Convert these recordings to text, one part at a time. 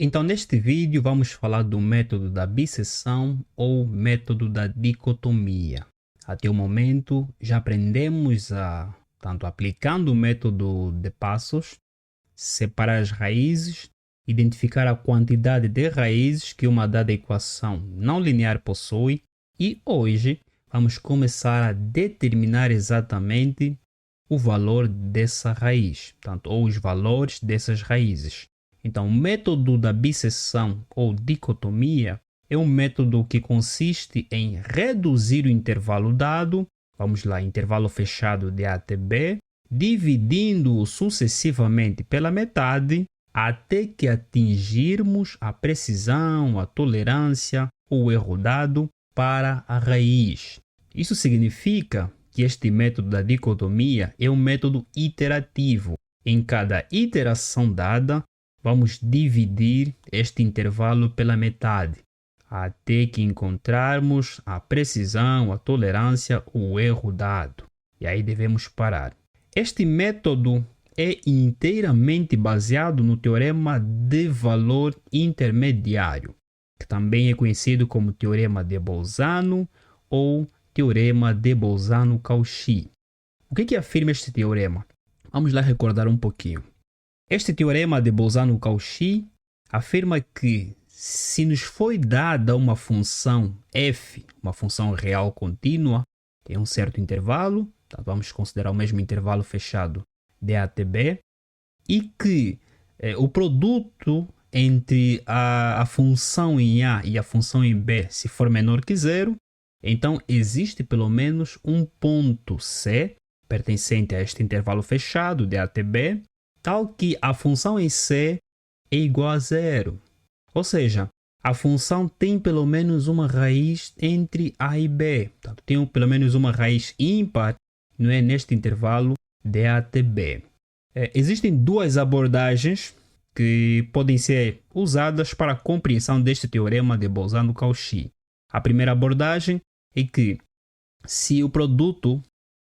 Então, neste vídeo, vamos falar do método da bisseção ou método da dicotomia. Até o momento, já aprendemos tanto aplicando o método de passos, separar as raízes, identificar a quantidade de raízes que uma dada equação não linear possui e hoje vamos começar a determinar exatamente o valor dessa raiz, ou os valores dessas raízes. Então, o método da bisseção ou dicotomia é um método que consiste em reduzir o intervalo dado, vamos lá, intervalo fechado de A até B, dividindo-o sucessivamente pela metade, até que atingirmos a precisão, a tolerância ou o erro dado para a raiz. Isso significa que este método da dicotomia é um método iterativo. Em cada iteração dada, vamos dividir este intervalo pela metade, até que encontrarmos a precisão, a tolerância ou o erro dado. E aí devemos parar. Este método é inteiramente baseado no teorema de valor intermediário, que também é conhecido como teorema de Bolzano ou teorema de Bolzano-Cauchy. O que afirma este teorema? Vamos lá recordar um pouquinho. Este teorema de Bolzano-Cauchy afirma que se nos foi dada uma função f, uma função real contínua, em um certo intervalo, então vamos considerar o mesmo intervalo fechado de A até B, e que o produto entre a função em A e a função em B se for menor que zero, então existe pelo menos um ponto C pertencente a este intervalo fechado de A até B, tal que a função em C é igual a zero. Ou seja, a função tem pelo menos uma raiz entre A e B. Portanto, tem pelo menos uma raiz ímpar, não é, neste intervalo de A até B. Existem duas abordagens que podem ser usadas para a compreensão deste teorema de Bolzano-Cauchy. A primeira abordagem é que se o produto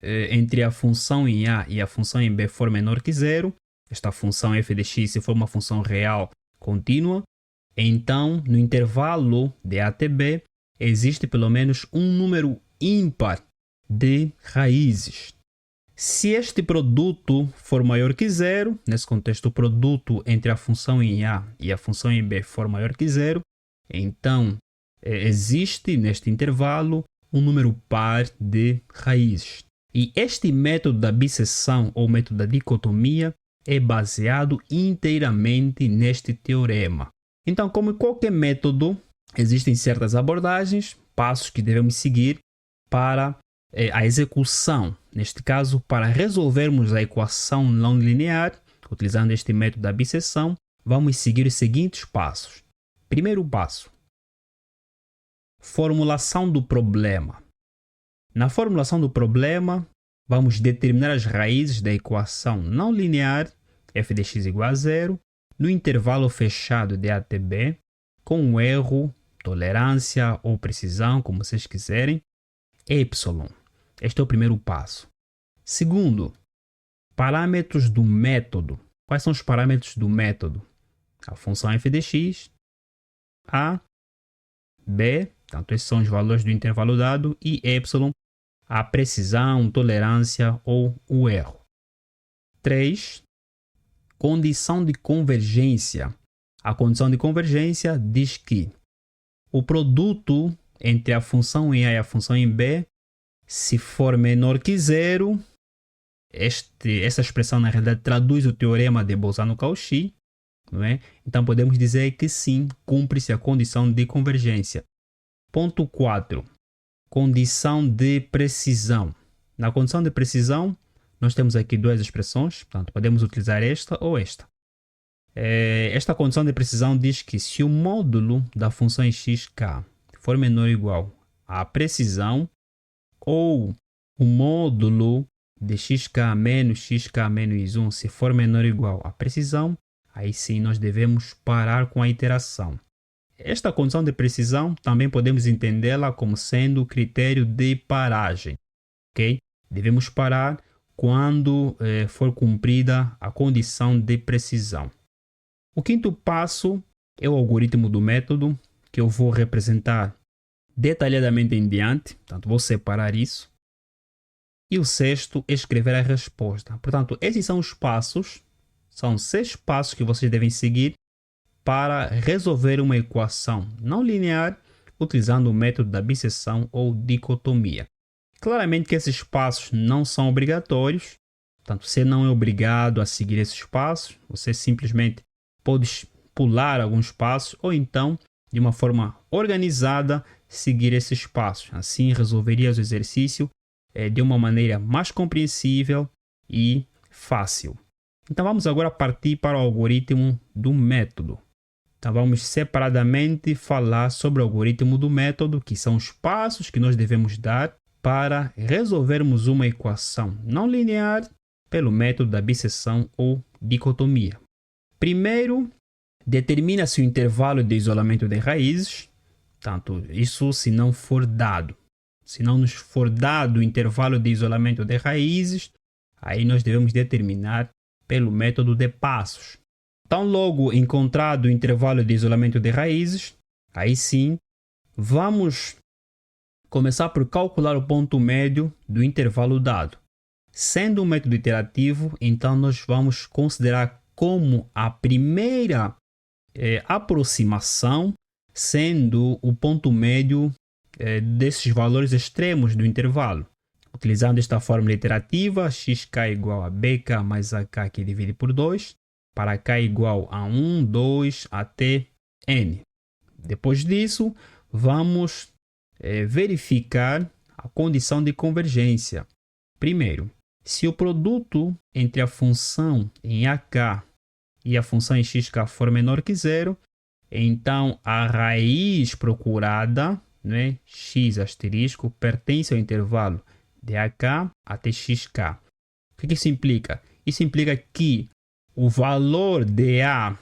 entre a função em A e a função em B for menor que zero, esta função f de x se for uma função real contínua, então no intervalo de A até B existe pelo menos um número ímpar de raízes. Se este produto for maior que zero, nesse contexto o produto entre a função em A e a função em B for maior que zero, então existe neste intervalo um número par de raízes. E este método da bisseção ou método da dicotomia é baseado inteiramente neste teorema. Então, como em qualquer método, existem certas abordagens, passos que devemos seguir para a execução. Neste caso, para resolvermos a equação não linear, utilizando este método da bisseção, vamos seguir os seguintes passos. Primeiro passo: formulação do problema. Na formulação do problema, vamos determinar as raízes da equação não linear f de x igual a zero no intervalo fechado de A até B com um erro, tolerância ou precisão, como vocês quiserem, epsilon. Este é o primeiro passo. Segundo, parâmetros do método. Quais são os parâmetros do método? A função f de x, A, B, portanto esses são os valores do intervalo dado, e epsilon, a precisão, tolerância ou o erro. 3. Condição de convergência. A condição de convergência diz que o produto entre a função em A e a função em B, se for menor que zero, essa expressão na realidade traduz o teorema de Bolzano-Cauchy, não é? Então podemos dizer que sim, cumpre-se a condição de convergência. Ponto 4. Condição de precisão. Na condição de precisão, nós temos aqui duas expressões, portanto, podemos utilizar esta ou esta. Esta condição de precisão diz que se o módulo da função em xk for menor ou igual à precisão, ou o módulo de xk menos xk menos 1 se for menor ou igual à precisão, aí sim nós devemos parar com a iteração. Esta condição de precisão também podemos entendê-la como sendo o critério de paragem. Okay? Devemos parar quando for cumprida a condição de precisão. O quinto passo é o algoritmo do método que eu vou representar detalhadamente em diante. Portanto, vou separar isso. E o sexto é escrever a resposta. Portanto, esses são os passos, são 6 passos que vocês devem seguir para resolver uma equação não linear utilizando o método da bisseção ou dicotomia. Claramente que esses passos não são obrigatórios, portanto, você não é obrigado a seguir esses passos, você simplesmente pode pular alguns passos ou então, de uma forma organizada, seguir esses passos. Assim, resolveria o exercício de uma maneira mais compreensível e fácil. Então, vamos agora partir para o algoritmo do método. Então, vamos separadamente falar sobre o algoritmo do método, que são os passos que nós devemos dar para resolvermos uma equação não linear pelo método da bisseção ou dicotomia. Primeiro, determina-se o intervalo de isolamento de raízes, tanto isso se não for dado. Se não nos for dado o intervalo de isolamento de raízes, aí nós devemos determinar pelo método de passos. Então, logo encontrado o intervalo de isolamento de raízes, aí sim, vamos começar por calcular o ponto médio do intervalo dado. Sendo um método iterativo, então nós vamos considerar como a primeira aproximação sendo o ponto médio desses valores extremos do intervalo. Utilizando esta fórmula iterativa, xk igual a bk mais ak que divide por 2, para k igual a 1, 2, até n. Depois disso, vamos verificar a condição de convergência. Primeiro, se o produto entre a função em ak e a função em xk for menor que zero, então a raiz procurada, né, x asterisco, pertence ao intervalo de ak até xk. O que isso implica? Isso implica que o valor de a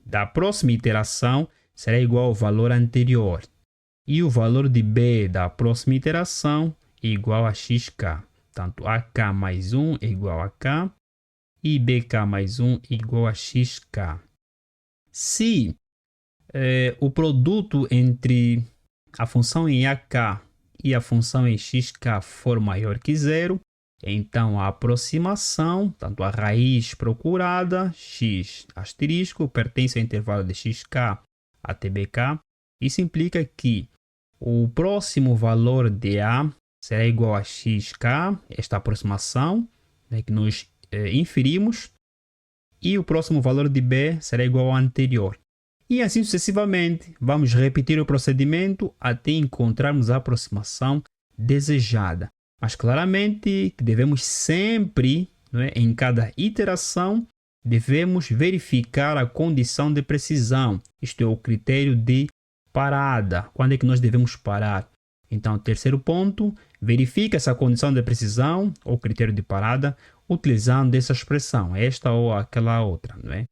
da próxima iteração será igual ao valor anterior. E o valor de b da próxima iteração é igual a xk. Portanto, ak mais 1 é igual a k e bk mais 1 é igual a xk. Se o produto entre a função em ak e a função em xk for maior que zero, então a aproximação, tanto a raiz procurada, x asterisco, pertence ao intervalo de xk até bk. Isso implica que o próximo valor de a será igual a xk, esta aproximação, né, que nós inferimos, e o próximo valor de b será igual ao anterior. E assim sucessivamente, vamos repetir o procedimento até encontrarmos a aproximação desejada. Mas claramente devemos sempre, né, em cada iteração, devemos verificar a condição de precisão. Isto é o critério de parada. Quando é que nós devemos parar? Então, terceiro ponto, verifica essa condição de precisão ou critério de parada utilizando essa expressão, esta ou aquela outra, não é?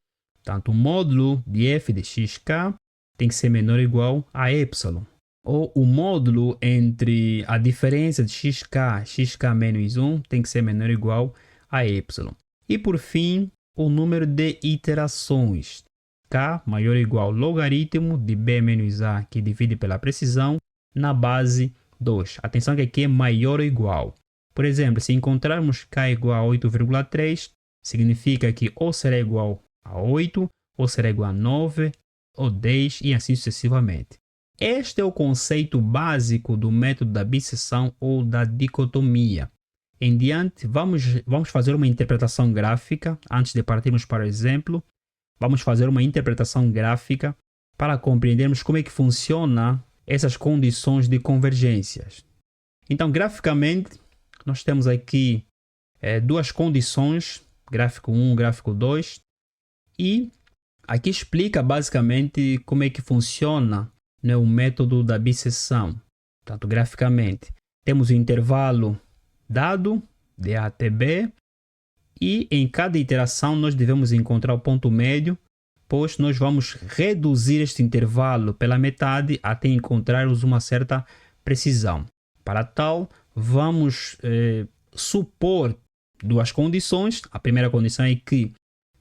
Portanto, o módulo de f de xk tem que ser menor ou igual a epsilon. Ou o módulo entre a diferença de xk menos 1 tem que ser menor ou igual a epsilon. E por fim, o número de iterações. K maior ou igual ao logaritmo de b menos a que divide pela precisão na base 2. Atenção que aqui é maior ou igual. Por exemplo, se encontrarmos k igual a 8,3, significa que ou será igual a 8, ou será igual a 9, ou 10 e assim sucessivamente. Este é o conceito básico do método da bisseção ou da dicotomia. Em diante, vamos fazer uma interpretação gráfica. Antes de partirmos para o exemplo, vamos fazer uma interpretação gráfica para compreendermos como é que funciona essas condições de convergências. Então, graficamente, nós temos aqui duas condições, gráfico 1 e gráfico 2, e aqui explica basicamente como é que funciona, né, o método da bisseção. Portanto, graficamente, temos o intervalo dado, de A até B, e em cada iteração nós devemos encontrar o ponto médio, pois nós vamos reduzir este intervalo pela metade até encontrarmos uma certa precisão. Para tal, vamos supor duas condições. A primeira condição é que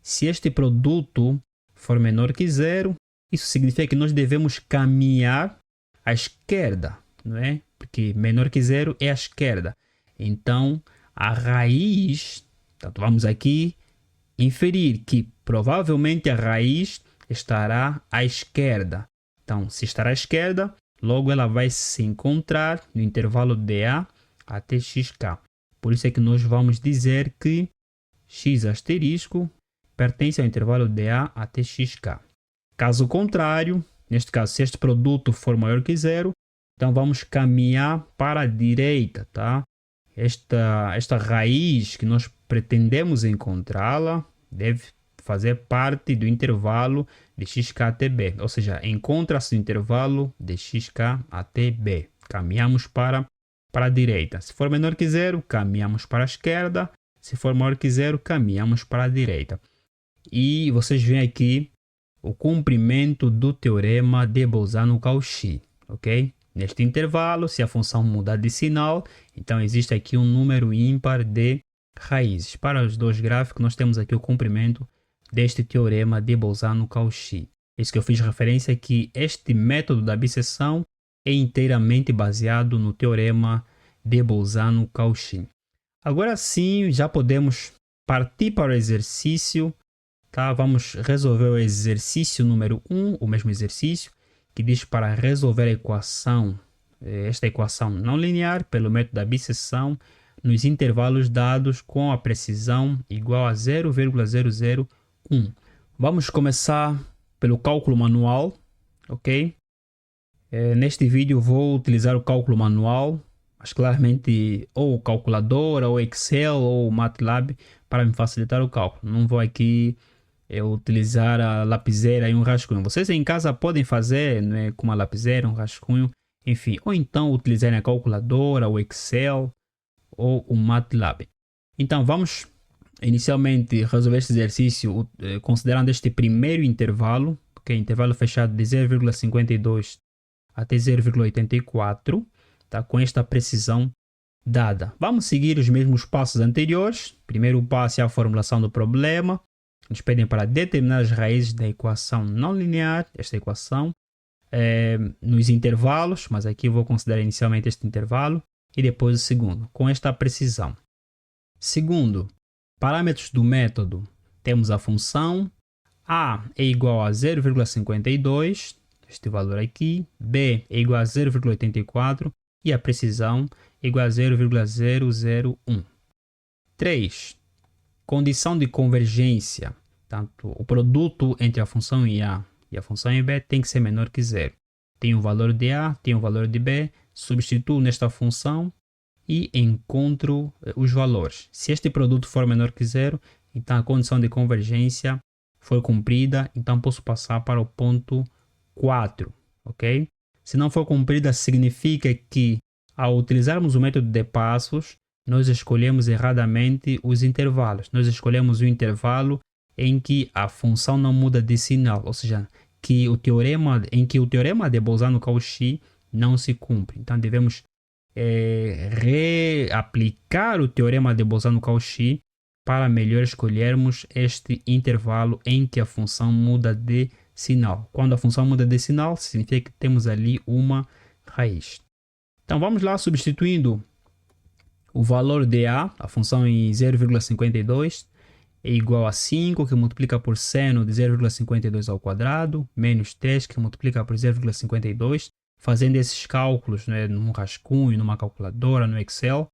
se este produto for menor que zero, Isso significa que nós devemos caminhar à esquerda, não é? Porque menor que zero é a esquerda. Então, a raiz, portanto, vamos aqui inferir que provavelmente a raiz estará à esquerda. Então, se estará à esquerda, logo ela vai se encontrar no intervalo dA até xk. Por isso é que nós vamos dizer que x asterisco pertence ao intervalo dA até xk. Caso contrário, neste caso, se este produto for maior que zero, então vamos caminhar para a direita, tá? Esta raiz que nós pretendemos encontrá-la deve fazer parte do intervalo de xk até b, ou seja, encontra-se o intervalo de xk até b. Caminhamos para a direita. Se for menor que zero, caminhamos para a esquerda. Se for maior que zero, caminhamos para a direita. E vocês veem aqui o cumprimento do teorema de Bolzano-Cauchy, ok? Neste intervalo, se a função mudar de sinal, então existe aqui um número ímpar de raízes. Para os dois gráficos, nós temos aqui o cumprimento deste teorema de Bolzano-Cauchy. Isso que eu fiz referência é que este método da bisseção é inteiramente baseado no teorema de Bolzano-Cauchy. Agora sim, já podemos partir para o exercício. Tá? Vamos resolver o exercício número 1, o mesmo exercício, que diz para resolver a equação, esta equação não linear pelo método da bisseção nos intervalos dados com a precisão igual a 0,001. Vamos começar pelo cálculo manual, ok? Neste vídeo vou utilizar o cálculo manual, mas claramente ou calculadora, ou Excel, ou MATLAB para me facilitar o cálculo. Não vou aqui utilizar a lapiseira e um rascunho. Vocês em casa podem fazer, né, com uma lapiseira, um rascunho, enfim. Ou então utilizarem a calculadora, o Excel ou o MATLAB. Então vamos inicialmente resolver este exercício considerando este primeiro intervalo, que é intervalo fechado de 0,52 até 0,84, tá, com esta precisão dada. Vamos seguir os mesmos passos anteriores. Primeiro passo é a formulação do problema. Nos pedem para determinar as raízes da equação não linear, esta equação, nos intervalos, mas aqui eu vou considerar inicialmente este intervalo, e depois o segundo, com esta precisão. Segundo, parâmetros do método, temos a função a é igual a 0,52, este valor aqui, b é igual a 0,84 e a precisão é igual a 0,001. 3. Condição de convergência, tanto o produto entre a função em A e a função em B tem que ser menor que zero. Tem o valor de A, tem o valor de B, substituo nesta função e encontro os valores. Se este produto for menor que zero, então a condição de convergência foi cumprida, então posso passar para o ponto 4, ok? Se não for cumprida, significa que ao utilizarmos o método de passos, nós escolhemos erradamente os intervalos. Nós escolhemos o intervalo em que a função não muda de sinal, ou seja, em que o teorema de Bolzano-Cauchy não se cumpre. Então devemos reaplicar o teorema de Bolzano-Cauchy para melhor escolhermos este intervalo em que a função muda de sinal. Quando a função muda de sinal, significa que temos ali uma raiz. Então vamos lá, substituindo o valor de A, a função em 0,52, é igual a 5, que multiplica por seno de 0,52 ao quadrado, menos 3, que multiplica por 0,52. Fazendo esses cálculos, né, num rascunho, numa calculadora, no Excel,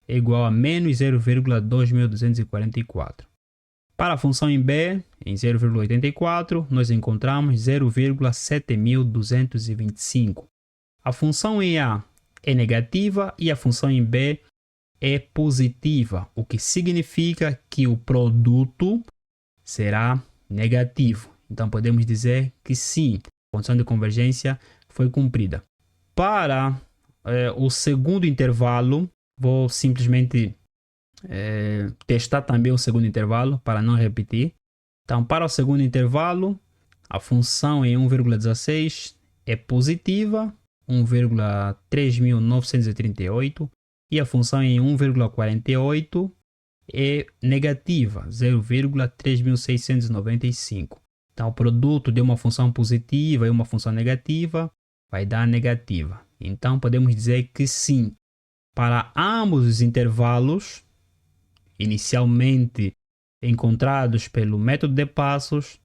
é igual a menos 0,2244. Para a função em B, em 0,84, nós encontramos 0,7225. A função em A é negativa e a função em B é positiva, o que significa que o produto será negativo. Então podemos dizer que sim, a condição de convergência foi cumprida. Para o segundo intervalo, vou simplesmente testar também o segundo intervalo para não repetir. Então, para o segundo intervalo, a função em 1,16 é positiva, 1,3938, e a função em 1,48 é negativa, 0,3695. Então, o produto de uma função positiva e uma função negativa vai dar negativa. Então, podemos dizer que sim, para ambos os intervalos, inicialmente encontrados pelo método de passos,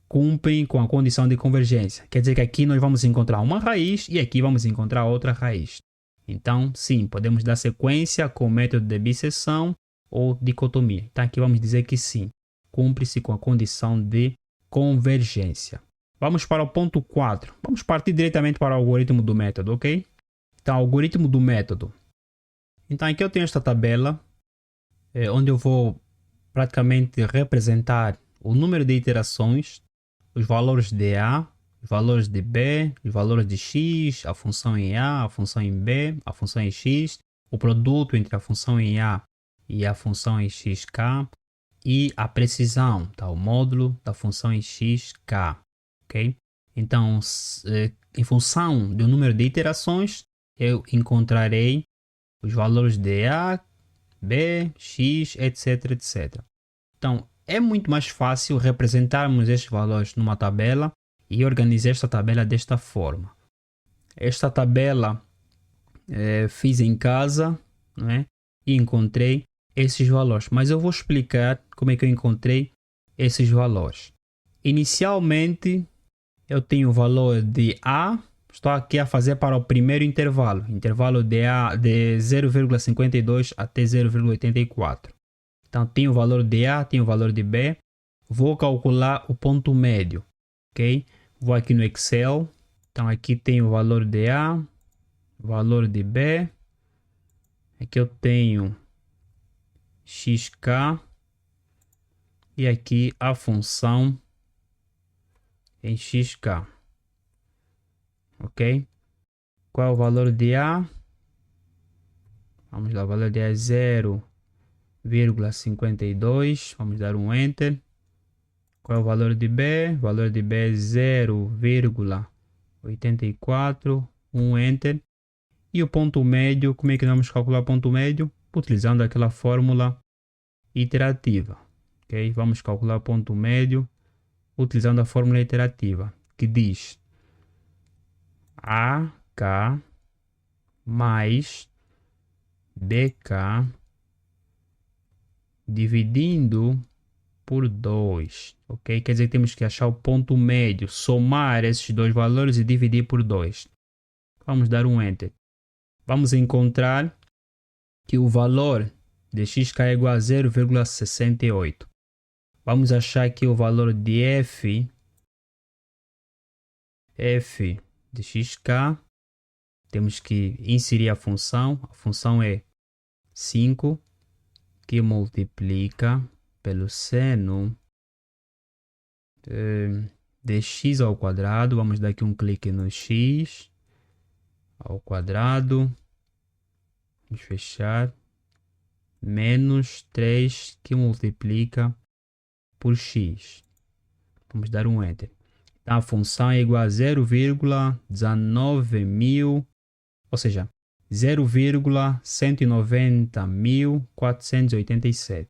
cumprem com a condição de convergência. Quer dizer que aqui nós vamos encontrar uma raiz e aqui vamos encontrar outra raiz. Então, sim, podemos dar sequência com o método de bisseção ou dicotomia. Então, aqui vamos dizer que sim, cumpre-se com a condição de convergência. Vamos para o ponto 4. Vamos partir diretamente para o algoritmo do método, ok? Então, algoritmo do método. Então, aqui eu tenho esta tabela, onde eu vou praticamente representar o número de iterações, os valores de A, os valores de B, os valores de X, a função em A, a função em B, a função em X, o produto entre a função em A e a função em XK e a precisão, tá? O módulo da função em XK, ok? Então, em função do número de iterações, eu encontrarei os valores de A, B, X, etc, etc. Então, é muito mais fácil representarmos estes valores numa tabela e organizar esta tabela desta forma. Esta tabela fiz em casa, não é? E encontrei esses valores. Mas eu vou explicar como é que eu encontrei esses valores. Inicialmente, eu tenho o valor de A. Estou aqui a fazer para o primeiro intervalo. Intervalo de A de 0,52 até 0,84. Então, tenho o valor de A, tenho o valor de B. Vou calcular o ponto médio. Ok? Vou aqui no Excel. Então, aqui tenho o valor de A, valor de B. Aqui eu tenho XK. E aqui a função em XK. Ok? Qual é o valor de A? Vamos lá, o valor de A é 0,52. Vamos dar um Enter. Qual é o valor de B? O valor de B é 0,84. Um Enter. E o ponto médio, como é que vamos calcular o ponto médio? Utilizando aquela fórmula iterativa. Ok? Vamos calcular o ponto médio utilizando a fórmula iterativa, que diz AK mais BK dividindo por 2, ok? Quer dizer que temos que achar o ponto médio, somar esses dois valores e dividir por 2. Vamos dar um Enter. Vamos encontrar que o valor de XK é igual a 0,68. Vamos achar aqui o valor de F de XK. Temos que inserir a função. A função é 5 que multiplica pelo seno de x ao quadrado. Vamos dar aqui um clique no x ao quadrado. Vamos fechar. Menos 3 que multiplica por x. Vamos dar um Enter. Então, a função é igual a 0,19.000, ou seja, 0,190.487.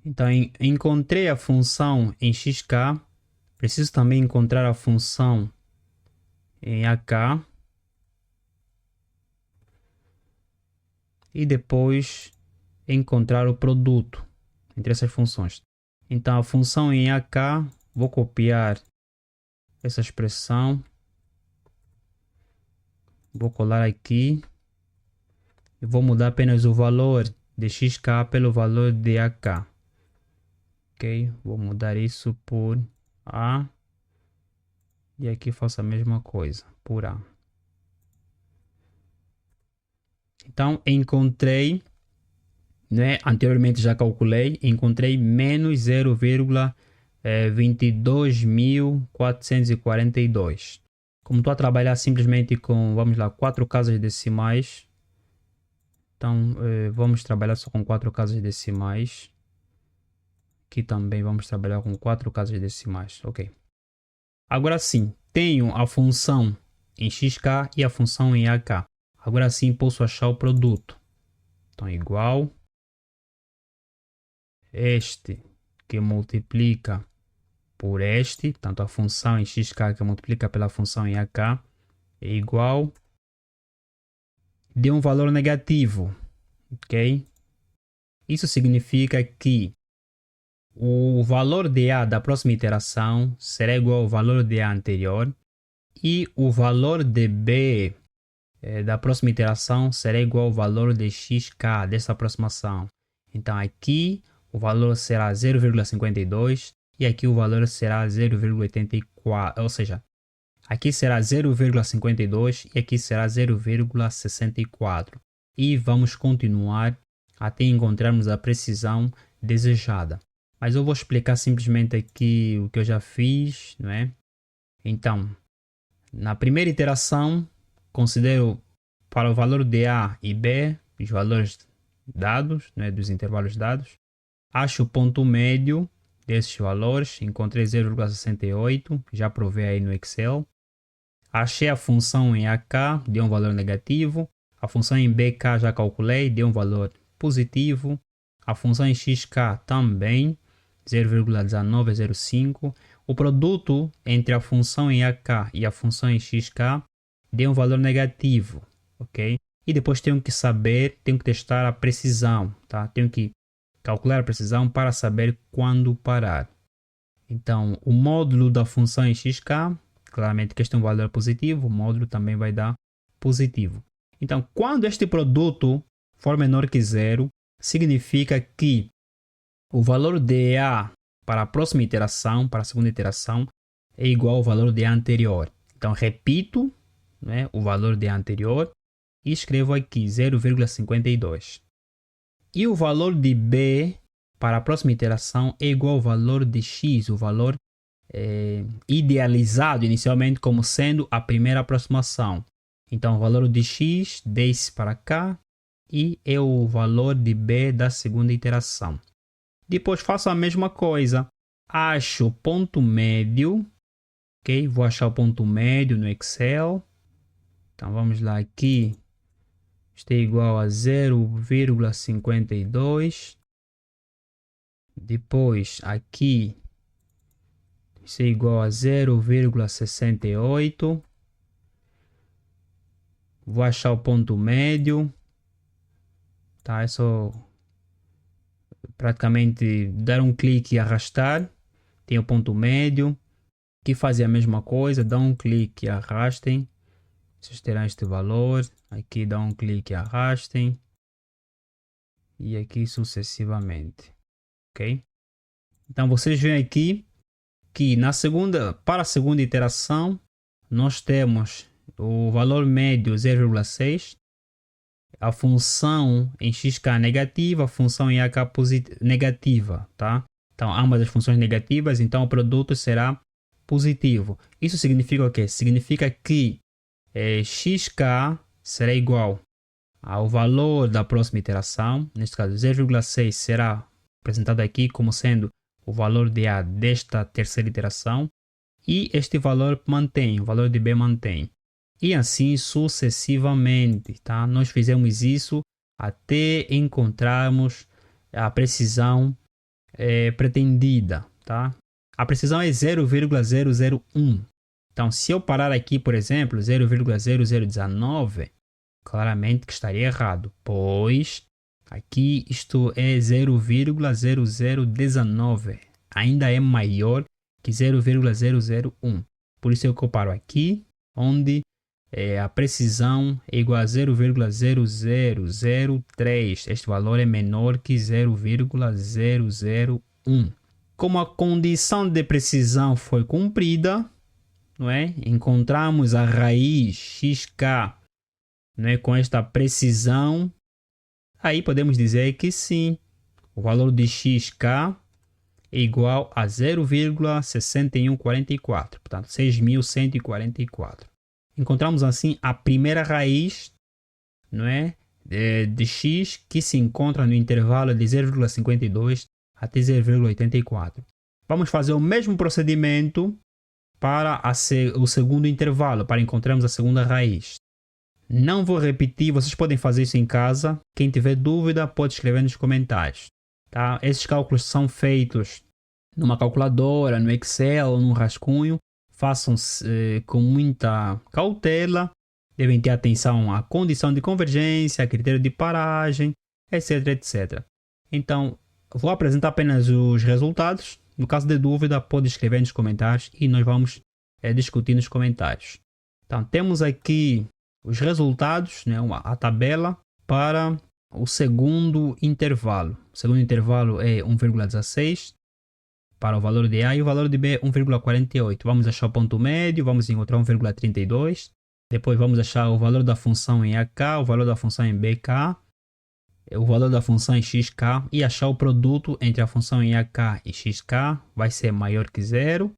Então, encontrei a função em XK. Preciso também encontrar a função em AK. E depois encontrar o produto entre essas funções. Então, a função em AK, vou copiar essa expressão. Vou colar aqui. E vou mudar apenas o valor de XK pelo valor de AK. Ok? Vou mudar isso por A. E aqui faço a mesma coisa, por A. Então, encontrei, né? Anteriormente já calculei, encontrei menos 0,22.442. Como estou a trabalhar simplesmente com, vamos lá, 4 casas decimais. Então, vamos trabalhar só com 4 casas decimais. Aqui também vamos trabalhar com 4 casas decimais. Ok. Agora sim, tenho a função em XK e a função em AK. Agora sim, posso achar o produto. Então, igual este que multiplica por este, tanto a função em xk que multiplica pela função em ak é igual de um valor negativo, ok? Isso significa que o valor de A da próxima iteração será igual ao valor de A anterior e o valor de B da próxima iteração será igual ao valor de xk dessa aproximação. Então aqui o valor será 0,52 e aqui o valor será 0,84, ou seja, aqui será 0,52 e aqui será 0,64. E vamos continuar até encontrarmos a precisão desejada. Mas eu vou explicar simplesmente aqui o que eu já fiz, não é? Então, na primeira iteração, considero para o valor de A e B, os valores dados, né, dos intervalos dados, acho o ponto médio desses valores, encontrei 0,68, já provei aí no Excel. Achei a função em AK, deu um valor negativo. A função em BK já calculei, deu um valor positivo. A função em XK também, 0,1905. O produto entre a função em AK e a função em XK deu um valor negativo, ok? E depois tenho que saber, tenho que testar a precisão, tá? Tenho que calcular a precisão para saber quando parar. Então, o módulo da função em XK, claramente que este é um valor positivo, o módulo também vai dar positivo. Então, quando este produto for menor que zero, significa que o valor de A para a próxima iteração, para a segunda iteração, é igual ao valor de A anterior. Então, repito, né, o valor de A anterior e escrevo aqui 0,52. E o valor de B para a próxima iteração é igual ao valor de X, o valor idealizado inicialmente como sendo a primeira aproximação. Então, o valor de X desce para cá e é o valor de B da segunda iteração. Depois faço a mesma coisa. Acho o ponto médio. Ok? Vou achar o ponto médio no Excel. Então, vamos lá aqui. Isto é igual a 0,52. Depois, aqui, isso é igual a 0,68. Vou achar o ponto médio. Tá? É só praticamente dar um clique e arrastar. Tem o ponto médio. Aqui fazem a mesma coisa. Dá um clique e arrastem. Vocês terão este valor. Aqui dá um clique e arrastem. E aqui sucessivamente. Ok? Então vocês veem aqui que para a segunda iteração nós temos o valor médio 0,6, a função em xk negativa, a função em ak negativa, tá? Então ambas as funções negativas, então o produto será positivo. Isso significa o quê? Significa que xk será igual ao valor da próxima iteração, neste caso 0,6 será apresentado aqui como sendo o valor de A desta terceira iteração e este valor mantém, o valor de B mantém. E assim sucessivamente, tá? Nós fizemos isso até encontrarmos a precisão pretendida, tá? A precisão é 0,001. Então, se eu parar aqui, por exemplo, 0,0019, claramente que estaria errado, pois aqui isto é 0,0019, ainda é maior que 0,001. Por isso é que eu paro aqui, onde a precisão é igual a 0,0003. Este valor é menor que 0,001. Como a condição de precisão foi cumprida, não é? Encontramos a raiz xk, não é? Com esta precisão, aí podemos dizer que sim, o valor de xk é igual a 0,6144, portanto 6.144. Encontramos assim a primeira raiz, não é? de x que se encontra no intervalo de 0,52 até 0,84. Vamos fazer o mesmo procedimento para o segundo intervalo, para encontrarmos a segunda raiz. Não vou repetir, vocês podem fazer isso em casa. Quem tiver dúvida pode escrever nos comentários. Tá? Esses cálculos são feitos numa calculadora, no Excel ou num rascunho, façam com muita cautela, devem ter atenção à condição de convergência, a critério de paragem, etc, etc. Então, vou apresentar apenas os resultados. No caso de dúvida, pode escrever nos comentários e nós vamos discutir nos comentários. Então, temos aqui os resultados, né, a tabela para o segundo intervalo. O segundo intervalo é 1,16 para o valor de A e o valor de B é 1,48. Vamos achar o ponto médio, vamos encontrar 1,32. Depois vamos achar o valor da função em AK, o valor da função em BK, o valor da função em XK e achar o produto entre a função em AK e XK vai ser maior que zero.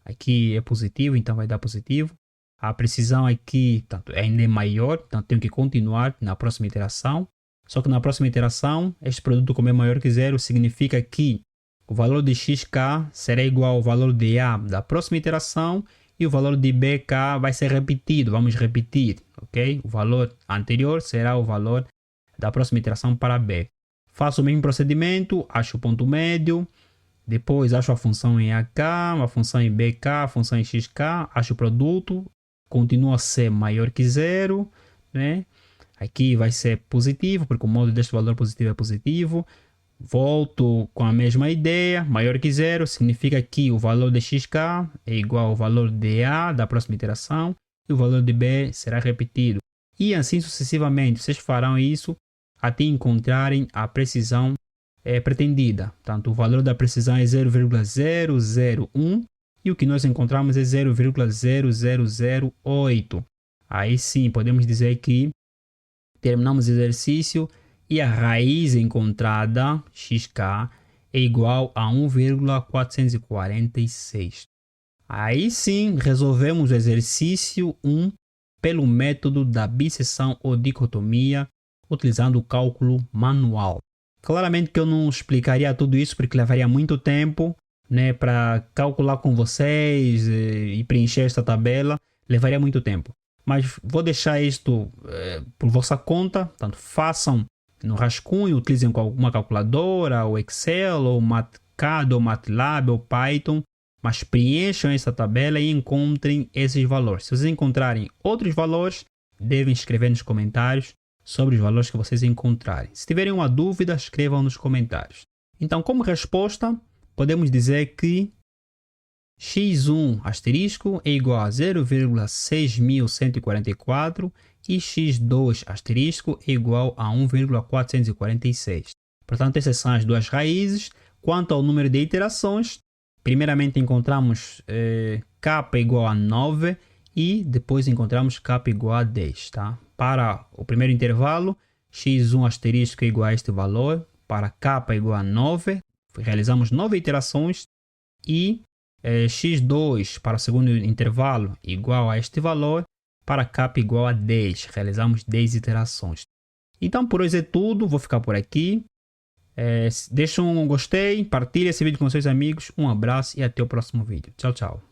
Aqui é positivo, então vai dar positivo. A precisão aqui ainda é maior, então tenho que continuar na próxima iteração. Só que na próxima iteração, este produto como é maior que zero, significa que o valor de XK será igual ao valor de A da próxima iteração e o valor de BK vai ser repetido, vamos repetir, ok? O valor anterior será o valor da próxima iteração para B. Faço o mesmo procedimento, acho o ponto médio, depois acho a função em AK, a função em BK, a função em XK, acho o produto, continua a ser maior que zero, né? Aqui vai ser positivo, porque o modo deste valor positivo é positivo. Volto com a mesma ideia, maior que zero, significa que o valor de XK é igual ao valor de A da próxima iteração e o valor de B será repetido. E assim sucessivamente, vocês farão isso até encontrarem a precisão pretendida. Portanto, o valor da precisão é 0,001 e o que nós encontramos é 0,0008. Aí sim, podemos dizer que terminamos o exercício e a raiz encontrada, xk, é igual a 1,446. Aí sim, resolvemos o exercício 1 pelo método da bisseção ou dicotomia, utilizando o cálculo manual. Claramente que eu não explicaria tudo isso porque levaria muito tempo, né, para calcular com vocês e preencher esta tabela, levaria muito tempo. Mas vou deixar isto por vossa conta, portanto, façam no rascunho, utilizem alguma calculadora, ou Excel, ou MATCAD, ou MATLAB, ou Python, mas preencham essa tabela e encontrem esses valores. Se vocês encontrarem outros valores, devem escrever nos comentários sobre os valores que vocês encontrarem. Se tiverem uma dúvida, escrevam nos comentários. Então, como resposta, podemos dizer que x1 asterisco é igual a 0,6144 e x2 asterisco é igual a 1,446. Portanto, essas são as duas raízes. Quanto ao número de iterações, primeiramente encontramos k igual a 9 e depois encontramos k igual a 10. Tá? Para o primeiro intervalo, x1 asterisco é igual a este valor. Para k igual a 9, realizamos 9 iterações e x2 para o segundo intervalo igual a este valor, para k igual a 10, realizamos 10 iterações. Então por hoje é tudo, vou ficar por aqui. Deixa um gostei, partilhe esse vídeo com seus amigos, um abraço e até o próximo vídeo. Tchau, tchau.